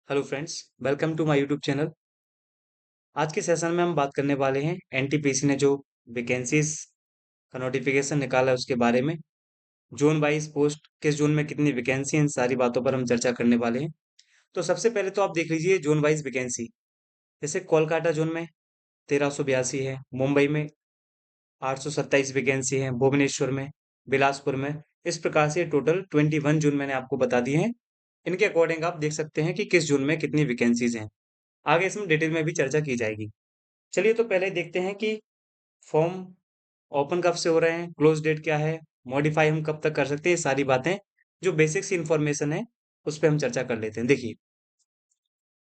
Hello friends, welcome to my YouTube channel. आज के session में हम बात करने वाले हैं एनटीपीसी ने जो वैकेंसीज का नोटिफिकेशन निकाला है उसके बारे में। जोन वाइज पोस्ट किस जोन में कितनी वैकेंसी है, इन सारी बातों पर हम चर्चा करने वाले हैं। तो सबसे पहले तो आप देख लीजिए जोन वाइज वैकेंसी। जैसे कोलकाता जोन में 1382 है, मुंबई में 827 वैकेंसी है, भुवनेश्वर में, बिलासपुर में। इस प्रकार से टोटल 21 जोन मैंने आपको बता दिए हैं। इनके अकॉर्डिंग आप देख सकते हैं कि किस जोन में कितनी वैकेंसीज हैं। आगे इसमें डिटेल में भी चर्चा की जाएगी। चलिए तो पहले देखते हैं कि फॉर्म ओपन कब से हो रहे हैं, क्लोज डेट क्या है, मॉडिफाई हम कब तक कर सकते हैं, ये सारी बातें जो बेसिक सी इंफॉर्मेशन है उस पर हम चर्चा कर लेते हैं। देखिए,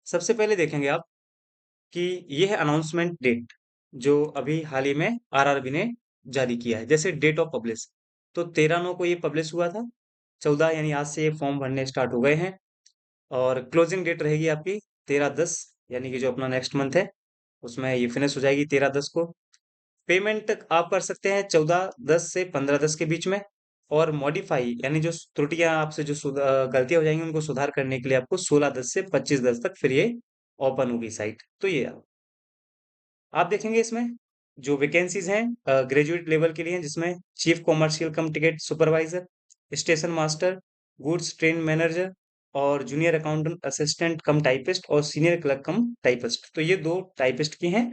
सबसे पहले देखेंगे आप कि ये है अनाउंसमेंट डेट जो अभी हाल ही में आरआरबी ने जारी किया है। जैसे डेट ऑफ पब्लिश तो 13/9 को ये पब्लिश हुआ था। 14 यानी आज से ये फॉर्म भरने स्टार्ट हो गए हैं। और क्लोजिंग डेट रहेगी आपकी 13/10, यानी कि जो अपना नेक्स्ट मंथ है उसमें ये फिनिश हो जाएगी 13/10 को। पेमेंट आप कर सकते हैं 14/10 से 15/10 के बीच में। और मॉडिफाई यानी जो त्रुटियां आपसे जो गलतियां हो जाएंगी उनको सुधार करने के लिए आपको 16/10 से 25/10 तक फिर ये ओपन होगी साइट। तो ये आप देखेंगे इसमें जो वैकेंसीज हैं ग्रेजुएट लेवल के लिए हैं, जिसमें chief commercial cum ticket supervisor, station master, goods train manager और junior accountant assistant cum typist और सीनियर क्लर्क कम टाइपिस्ट। तो ये दो टाइपिस्ट की हैं,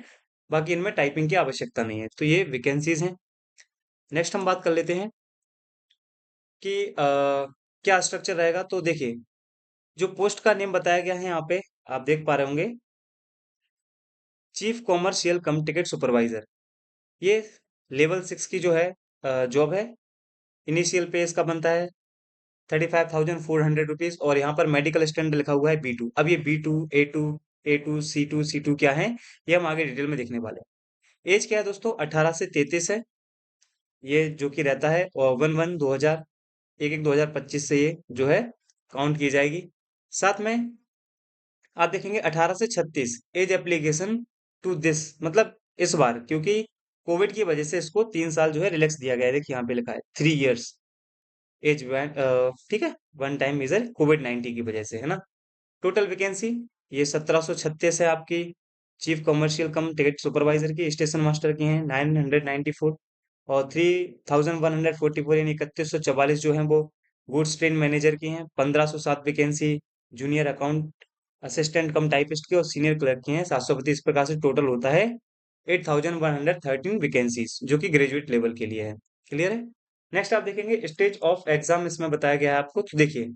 बाकी इनमें टाइपिंग की आवश्यकता नहीं है। तो ये वैकेंसीज हैं। नेक्स्ट हम बात कर लेते हैं कि क्या स्ट्रक्चर रहेगा। तो देखिए, जो पोस्ट का नेम बताया गया है यहाँ पे आप देख पा रहे होंगे, chief commercial cum ticket supervisor. ये लेवल 6 की जो है जॉब है। इनिशियल पे इसका बनता है 35,400 रुपीज और यहाँ पर मेडिकल स्टैंडर्ड लिखा हुआ है B2। अब ये B2, A2, C2 क्या है ये हम आगे डिटेल में देखने वाले हैं। एज क्या है दोस्तों, 18 से 33 है। ये जो कि रहता है और 1/1/2000, 1/1/2025 से ये जो है काउंट की जाएगी। साथ में आप देखेंगे 18 से 36 एज एप्लीकेशन टू दिस, मतलब इस बार क्योंकि कोविड की वजह से इसको 3 साल जो है रिलैक्स दिया गया है। देखिए यहाँ पे लिखा है 3 इयर्स एज वैन, ठीक है, वन टाइम मेजर कोविड-19 की वजह से, है ना। टोटल वैकेंसी ये 1736 है आपकी। चीफ कमर्शियल कम टिकट सुपरवाइजर की, स्टेशन मास्टर की हैं 994 और 3144 यानी 3144 जो है वो गुड्स ट्रेन मैनेजर की हैं। 1507 vacancy junior account assistant cum typist की और सीनियर क्लर्क की हैं 732। इस प्रकार से टोटल होता है 8113 वैकेंसीज जो कि ग्रेजुएट लेवल के लिए है। क्लियर है। नेक्स्ट आप देखेंगे स्टेज ऑफ एग्जाम इसमें बताया गया है आपको। तो देखिए,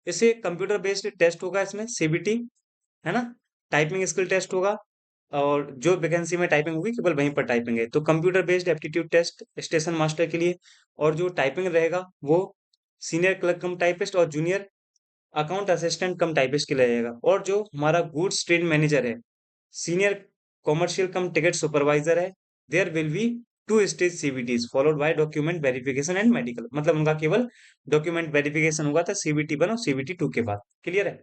इसे कंप्यूटर बेस्ड टेस्ट होगा, इसमें सीबीटी, है ना। टाइपिंग स्किल टेस्ट होगा और जो वैकेंसी में टाइपिंग होगी केवल वहीं पर टाइपिंग है। तो computer based aptitude test station master के लिए, और जो टाइपिंग रहेगा वो सीनियर क्लर्क कम टाइपिस्ट और junior account assistant cum typist के लिए रहेगा। और जो हमारा गुड्स ट्रेन मैनेजर है, senior commercial cum ticket supervisor है, there will be 2 stage CBTs followed by document verification and medical. मतलब उनका केवल डॉक्यूमेंट वेरिफिकेशन होगा था CBT 1 और CBT 2 के बाद। क्लियर है।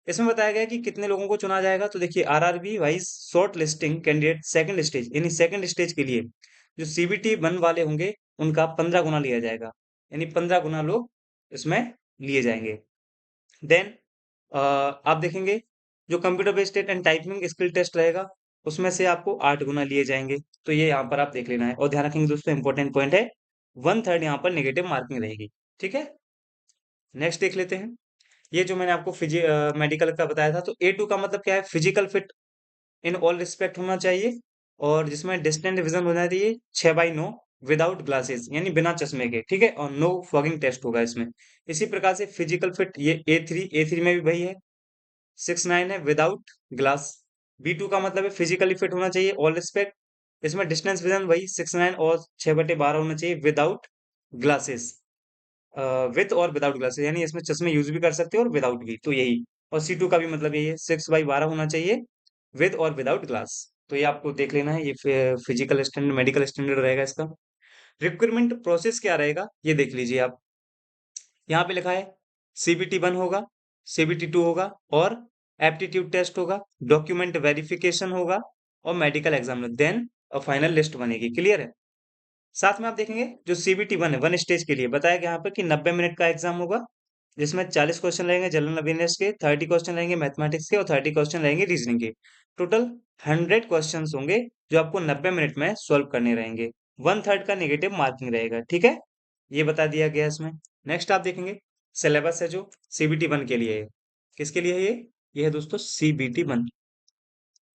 इसमें बताया गया कि कितने लोगों को चुना जाएगा। तो देखिए, RRB wise short listing candidate second stage, यानी सेकंड स्टेज के लिए जो CBT 1 वाले होंगे उनका 15 गुना लिया जाएगा, यानी 15 गुना लोग इसमें लिए जाएंगे। देन आप देखेंगे जो computer based and typing skill test रहेगा उसमें से आपको 8 गुना लिए जाएंगे। तो ये यहाँ पर आप देख लेना है और ध्यान रखेंगे दोस्तों, इंपॉर्टेंट पॉइंट है, 1/3 यहाँ पर नेगेटिव मार्किंग रहेगी। ठीक है। नेक्स्ट देख लेते हैं। ये जो मैंने आपको मेडिकल का बताया था, तो A2 का मतलब क्या है, physical fit in all respect होना चाहिए और जिसमें डिस्टेंट विजन होना चाहिए 6/9 विदाउट ग्लासेस, यानी बिना चश्मे के। ठीक है। और नो फॉगिंग टेस्ट होगा इसमें। इसी प्रकार से फिजिकल फिट ये A3 में भी वही है, 6/9 है विदाउट ग्लास। B2 का मतलब है फिजिकली फिट होना चाहिए ऑल रिस्पेक्ट। इसमें डिस्टेंस विजन वही 6/9 और 6/12 होना चाहिए विदाउट ग्लासेस, विथ और विदाउट ग्लासेस, यानी इसमें चश्मे यूज भी कर सकते हो और विदाउट भी। तो यही। और C2 का भी मतलब यही है, 6/12 होना चाहिए विद और विदाउट ग्लास। तो ये आपको देख लेना है, ये फिजिकल स्टैंडर्ड मेडिकल स्टैंडर्ड रहेगा इसका। रिक्रूटमेंट प्रोसेस क्या रहेगा ये देख लीजिए आप। यहाँ पे लिखा है CBT 1 होगा, CBT 2 होगा और एप्टीट्यूड टेस्ट होगा, डॉक्यूमेंट वेरिफिकेशन होगा और medical exam, then final list बनेगी। क्लियर है। साथ में आप देखेंगे जो CBT 1 है, 1 स्टेज के लिए बताया गया यहाँ पर कि 90 मिनट का एग्जाम होगा जिसमें 40 क्वेश्चन रहेंगे जनरल अवेयरनेस के, 30 क्वेश्चन रहेंगे मैथमेटिक्स के और 30 क्वेश्चन रहेंगे रीजनिंग के। टोटल 100 क्वेश्चन होंगे जो आपको 90 मिनट में सॉल्व करने रहेंगे। 1/3 का नेगेटिव मार्किंग रहेगा, ठीक है, ये बता दिया गया इसमें। नेक्स्ट आप देखेंगे सिलेबस है जो सीबीटी 1 के लिए है। किसके लिए है ये है दोस्तों सीबीटी 1।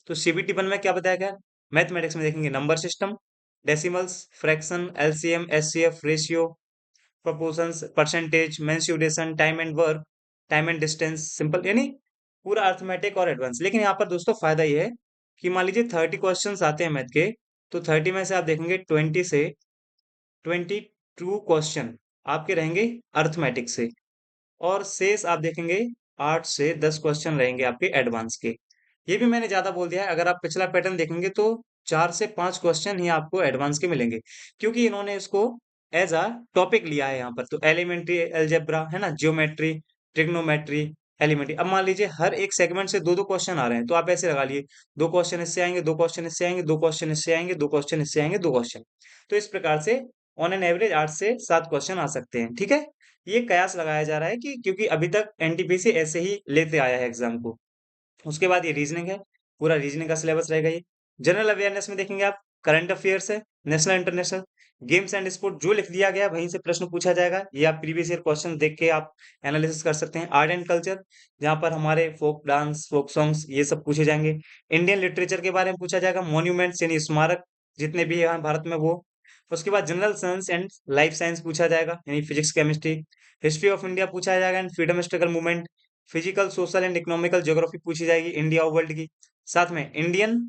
तो सीबीटी 1 में क्या बताया गया? मैथमेटिक्स में देखेंगे number system, decimals, fraction, LCM, HCF, ratio, proportions, percentage, mensuration, time and work, time and distance, simple, यानी पूरा अर्थमेटिक और एडवांस। लेकिन यहाँ पर दोस्तों फायदा ये है कि मान लीजिए 30 क्वेश्चंस आते हैं मैथ के, तो 30 में से आप देखेंगे 20 से 22 क्वेश्चन आपके रहेंगे अर्थमेटिक से, और शेष आप देखेंगे 8 से 10 क्वेश्चन रहेंगे आपके एडवांस के। ये भी मैंने ज्यादा बोल दिया है, अगर आप पिछला पैटर्न देखेंगे तो 4 से 5 क्वेश्चन ही आपको एडवांस के मिलेंगे, क्योंकि इन्होंने इसको एज अ टॉपिक लिया है यहाँ पर। तो एलिमेंट्री एल्जेब्रा है ना, जियोमेट्री, ट्रिग्नोमेट्री, एलिमेंट्री। अब मान लीजिए हर एक सेगमेंट से दो दो क्वेश्चन आ रहे हैं, तो आप ऐसे लगा लिए, दो क्वेश्चन इससे आएंगे, दो क्वेश्चन इससे आएंगे, दो क्वेश्चन इससे आएंगे, दो क्वेश्चन इससे आएंगे, दो क्वेश्चन। तो इस प्रकार से ऑन एन एवरेज 8 से 7 क्वेश्चन आ सकते हैं, ठीक है। ये कयास लगाया जा रहा है कि क्योंकि अभी तक एनटीपीसी ऐसे ही लेते आया है एग्जाम को। उसके बाद ये रीजनिंग है, पूरा रीजनिंग का सिलेबस रहेगा ये। जनरल अवेयरनेस में देखेंगे आप, करंट अफेयर्स है, national international, games and sport, जो लिख दिया गया वहीं से प्रश्न पूछा जाएगा। ये आप प्रीवियस ईयर क्वेश्चन देख के आप एनालिसिस कर सकते हैं। आर्ट एंड कल्चर, जहाँ पर हमारे फोक डांस, फोक सॉन्ग्स, ये सब पूछे जाएंगे। इंडियन लिटरेचर के बारे में पूछा जाएगा, मॉन्यूमेंट्स यानी स्मारक जितने भी हैं भारत में वो। उसके बाद general science and life science पूछा जाएगा, यानी physics, chemistry. History of India पूछा जाएगा and freedom struggle movement. Physical, social and economical geography पूछी जाएगी, इंडिया और वर्ल्ड की। साथ में इंडियन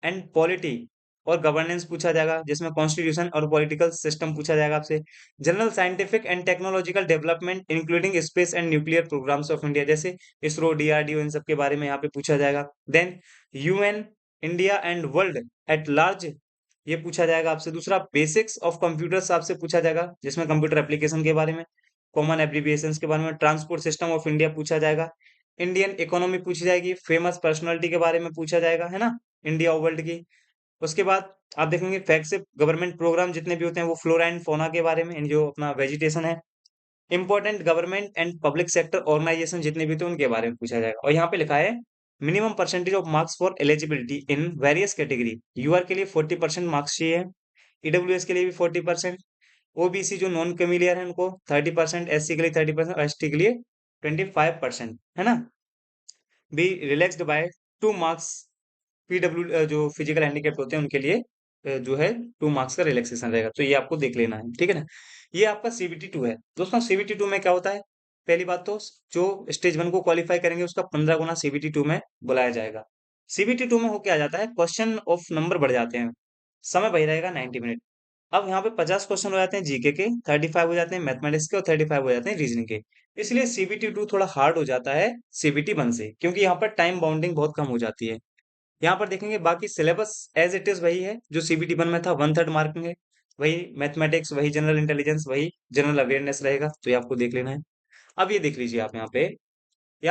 एंड पॉलिटी और गवर्नेंस पूछा जाएगा, जिसमें कॉन्स्टिट्यूशन और पॉलिटिकल सिस्टम पूछा जाएगा आपसे। General scientific and technological development including space and nuclear programs of India, जैसे इसरो, डीआरडीओ, इन सब के बारे में यहाँ पे पूछा जाएगा। Then UN, India and world at large, ये पूछा जाएगा आपसे। दूसरा बेसिक्स ऑफ कंप्यूटर्स आपसे पूछा जाएगा, जिसमें कंप्यूटर एप्लीकेशन के बारे में, कॉमन एब्रिविएशंस के बारे में, ट्रांसपोर्ट सिस्टम ऑफ इंडिया पूछा जाएगा। इंडियन इकोनॉमी पूछी जाएगी, फेमस पर्सनालिटी के बारे में पूछा जाएगा, है ना, इंडिया और वर्ल्ड की। उसके बाद आप देखेंगे फ्लैगशिप गवर्नमेंट प्रोग्राम जितने भी होते हैं वो फ्लोरा एंड फौना के बारे में, यानी जो अपना वेजिटेशन है। Important government and public sector organization जितने भी थे उनके बारे में पूछा जाएगा। और यहाँ पे लिखा है minimum percentage of marks for eligibility in various category. UR के लिए 40% मार्क्स चाहिए, ईडब्ल्यूएस के लिए भी 40%, ओबीसी जो नॉन क्रीमिलियर है उनको 30%, एससी के लिए 30% और एसटी के लिए 25%, है ना। Be relaxed by 2 marks, PW जो फिजिकल हैंडीकैप्ड होते हैं उनके लिए जो है 2 मार्क्स का रिलैक्सेशन रहेगा। तो ये आपको देख लेना है, ठीक है ना। ये आपका सीबीटी 2 है दोस्तों। सीबीटी 2 में क्या होता है? पहली बात तो जो स्टेज 1 को क्वालिफाई करेंगे उसका 15 गुना सीबीटी 2 में बुलाया जाएगा। सीबीटी 2 में हो क्या जाता है, क्वेश्चन ऑफ नंबर बढ़ जाते हैं, समय वही रहेगा 90 मिनट। अब यहाँ पे 50 क्वेश्चन हो जाते हैं जीके के, 35 हो जाते हैं मैथमेटिक्स के और 35 हो जाते हैं रीजनिंग के। इसलिए सीबीटी 2 थोड़ा हार्ड हो जाता है सीबीटी 1 से, क्योंकि यहाँ पर टाइम बाउंडिंग बहुत कम हो जाती है। यहाँ पर देखेंगे बाकी सिलेबस एज इट इज वही है जो सीबीटी 1 में था, 1/3 मार्किंग है। वही मैथमेटिक्स, वही जनरल इंटेलिजेंस, वही जनरल अवेयरनेस रहेगा, तो ये आपको देख लेना है। अब ये देख लीजिए आप यहाँ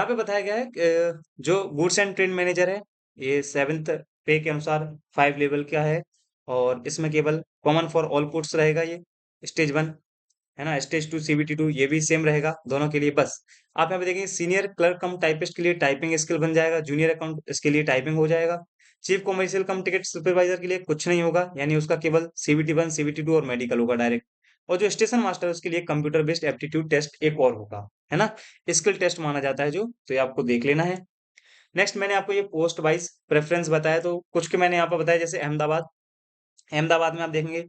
पे बताया गया है कि, जो गुड्स एंड ट्रेड मैनेजर है, ये 7th पे के अनुसार 5 लेवल का है, और इसमें केवल कॉमन फॉर ऑल पोर्ट्स रहेगा ये, स्टेज 1, है ना। स्टेज 2 सीबीटी 2 ये भी सेम रहेगा दोनों के लिए। बस आप यहाँ पे देखेंगे सीनियर क्लर्क कम टाइपिस्ट के लिए टाइपिंग स्किल बन जाएगा, जूनियर अकाउंट इसके लिए टाइपिंग हो जाएगा। Chief commercial cum ticket supervisor के लिए कुछ नहीं होगा, यानी उसका केवल सीबीटी 1, सीबीटी 2 और मेडिकल होगा डायरेक्ट। और जो स्टेशन मास्टर है उसके लिए कंप्यूटर बेस्ड एप्टीट्यूड टेस्ट एक और होगा, है ना, स्किल टेस्ट माना जाता है जो, तो ये आपको देख लेना है। नेक्स्ट मैंने आपको ये पोस्ट वाइज प्रेफरेंस बताया, तो कुछ के मैंने यहाँ पर बताया, जैसे अहमदाबाद। अहमदाबाद में आप देखेंगे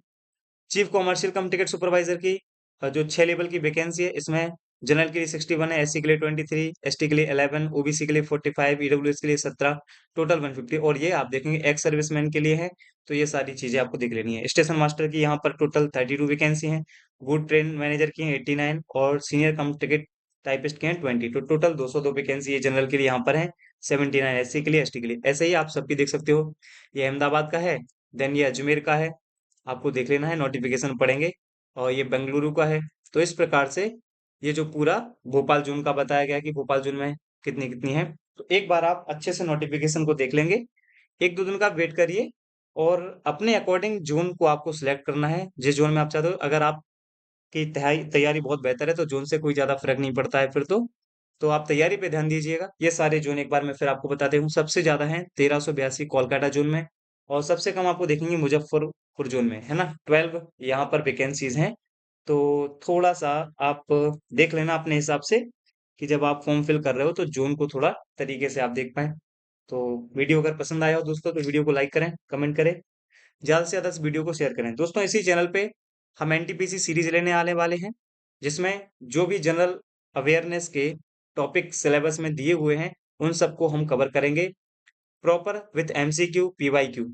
chief commercial cum ticket supervisor की जो 6 लेवल की वैकेंसी है, इसमें जनरल के लिए 61 है, एससी के लिए 23, एसटी के लिए 11, ओबीसी के लिए 45, ईडब्ल्यूएस के लिए 17, टोटल 150। और ये आप देखेंगे एक्स सर्विसमैन के लिए है। तो ये सारी चीजें आपको देख लेनी है। स्टेशन मास्टर की यहाँ पर टोटल 32 वैकेंसी है, गुड ट्रेन मैनेजर की है 89, और सीनियर कम टिकट टाइपिस्ट के हैं 20। तो टोटल 202 वैकेंसी ये जनरल के लिए यहाँ पर है, 79 एससी के लिए, एसटी के लिए। ऐसे ही आप सबकी देख सकते हो। ये अहमदाबाद का है, देन ये अजमेर का है, आपको देख लेना है, नोटिफिकेशन पढ़ेंगे। और ये बेंगलुरु का है। तो इस प्रकार से ये जो पूरा भोपाल जोन का बताया गया है कि भोपाल जोन में कितनी कितनी है, तो एक बार आप अच्छे से नोटिफिकेशन को देख लेंगे। एक दो दिन का वेट करिए, और अपने अकॉर्डिंग जोन को आपको सिलेक्ट करना है, जिस जोन में आप चाहते हो। अगर आप कि तैयारी बहुत बेहतर है, तो ज़ोन से कोई ज़्यादा फ़र्क नहीं पड़ता है फिर तो। तो आप तैयारी पे ध्यान दीजिएगा। ये सारे ज़ोन एक बार मैं फिर आपको बता दूँ, सबसे ज़्यादा हैं 1382 कोलकाता ज़ोन में और सबसे कम आपको देखेंगे मुज़फ्फरपुर ज़ोन में, है ना? 12 यहाँ पर वैकेंसीज़ हैं। तो थोड़ा-सा आप देख लेना अपने हिसाब से कि जब आप फ़ॉर्म फिल कर रहे हो तो ज़ोन को थोड़ा तरीके से आप देख पाएँ। तो वीडियो अगर पसंद आया हो दोस्तों तो वीडियो को लाइक करें, कमेंट करें, ज़्यादा से ज़्यादा इस वीडियो को शेयर करें। दोस्तों इसी चैनल पे हम एनटीपीसी सीरीज़ लेने आने वाले हैं, जिसमें जो भी जनरल अवेयरनेस के टॉपिक सिलेबस में दिए हुए हैं, उन सबको हम कवर करेंगे प्रॉपर विथ एमसीक्यू, पीवाईक्यू।